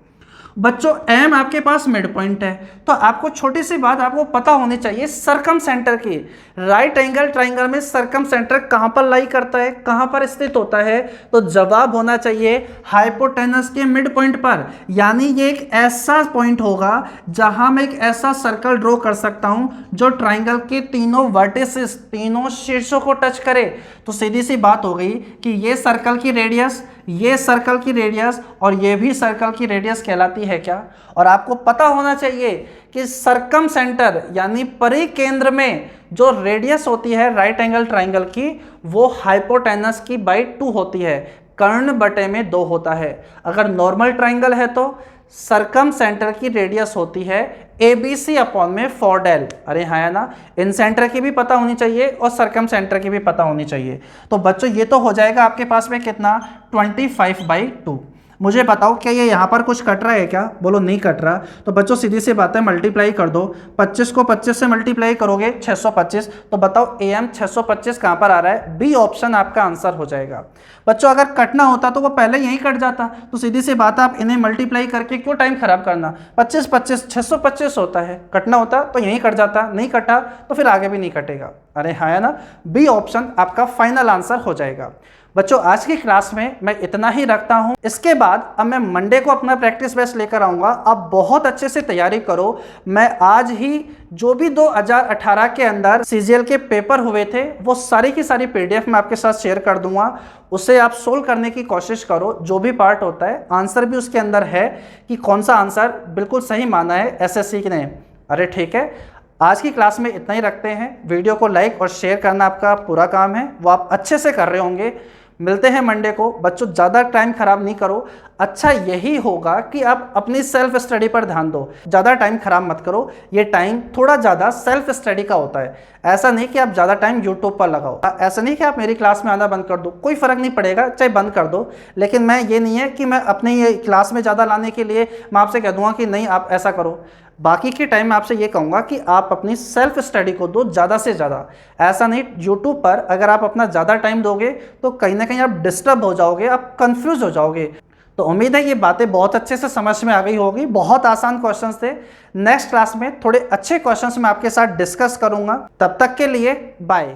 बच्चों m आपके पास मिड पॉइंट है, तो आपको छोटी सी बात आपको पता होनी चाहिए सरकम सेंटर की। राइट एंगल ट्राइंगल में सरकम सेंटर कहां पर लाई करता है, कहां पर स्थित होता है? तो जवाब होना चाहिए हाइपोटेनस के मिड पॉइंट पर। यानी ये एक ऐसा पॉइंट होगा जहां मैं एक ऐसा सर्कल ड्रॉ कर सकता हूं जो ट्राइंगल के तीनों वर्टिसेस, तीनों शीर्षों को टच करे। तो सीधी सी बात हो गई कि ये सर्कल की रेडियस, ये सर्कल की रेडियस और ये भी सर्कल की रेडियस कहलाती है क्या? और आपको पता होना चाहिए कि सरकम सेंटर यानी परिकेंद्र में जो रेडियस होती है राइट एंगल ट्राइंगल की, वो हाइपोटेनस की बाई 2 होती है, कर्ण बटे में 2 होता है। अगर नॉर्मल ट्राइंगल है तो सरकम सेंटर की रेडियस होती है ABC अपॉन में 4 डेल। अरे हाँ है ना, इन सेंटर की भी पता होनी चाहिए और सरकम सेंटर की भी पता होनी चाहिए। तो बच्चों ये तो हो जाएगा आपके पास में कितना, 25/2। मुझे बताओ क्या ये यहाँ पर कुछ कट रहा है क्या? बोलो नहीं कट रहा। तो बच्चों सीधी सी बात है, मल्टीप्लाई कर दो। 25 को 25 से मल्टीप्लाई करोगे 625। तो बताओ AM 625 कहाँ पर आ रहा है? बी ऑप्शन आपका आंसर हो जाएगा। बच्चों अगर कटना होता तो वो पहले यहीं कट जाता। तो सीधी सी बात है, आप इन्हें मल्टीप्लाई करके क्यों टाइम खराब करना? 25 25 625 होता है, कटना होता तो यहीं कट जाता, नहीं कटा तो फिर आगे भी नहीं कटेगा। अरे हाँ है ना, बी ऑप्शन आपका फाइनल आंसर हो जाएगा। बच्चों आज की क्लास में मैं इतना ही रखता हूं। इसके बाद अब मैं मंडे को अपना प्रैक्टिस बेस्ट लेकर आऊंगा। आप बहुत अच्छे से तैयारी करो। मैं आज ही जो भी 2018 के अंदर CGL के पेपर हुए थे वो सारी की सारी PDF मैं आपके साथ शेयर कर दूंगा। उसे आप सोल्व करने की कोशिश करो, जो भी पार्ट होता है। आंसर भी उसके अंदर है कि कौन सा आंसर बिल्कुल सही माना है SSC ने। अरे ठीक है, आज की क्लास में इतना ही रखते हैं। वीडियो को लाइक और शेयर करना आपका पूरा काम है, वो आप अच्छे से कर रहे होंगे। मिलते हैं मंडे को। बच्चों ज़्यादा टाइम खराब नहीं करो। अच्छा यही होगा कि आप अपनी सेल्फ स्टडी पर ध्यान दो, ज़्यादा टाइम खराब मत करो। ये टाइम थोड़ा ज़्यादा सेल्फ स्टडी का होता है। ऐसा नहीं कि आप ज़्यादा टाइम यूट्यूब पर लगाओ, ऐसा नहीं कि आप मेरी क्लास में आना बंद कर दो, कोई फ़र्क नहीं पड़ेगा, चाहे बंद कर दो। लेकिन मैं ये नहीं है कि मैं अपने ये क्लास में ज़्यादा लाने के लिए मैं आपसे कह दूँगा कि नहीं आप ऐसा करो। बाकी के टाइम मैं आपसे ये कहूँगा कि आप अपनी सेल्फ स्टडी को दो ज़्यादा से ज़्यादा। ऐसा नहीं, यूट्यूब पर अगर आप अपना ज़्यादा टाइम दोगे तो कहीं ना कहीं आप डिस्टर्ब हो जाओगे, आप कंफ्यूज हो जाओगे। तो उम्मीद है ये बातें बहुत अच्छे से समझ में आ गई होगी। बहुत आसान क्वेश्चंस थे। नेक्स्ट क्लास में थोड़े अच्छे क्वेश्चंस मैं आपके साथ डिस्कस करूंगा। तब तक के लिए बाय।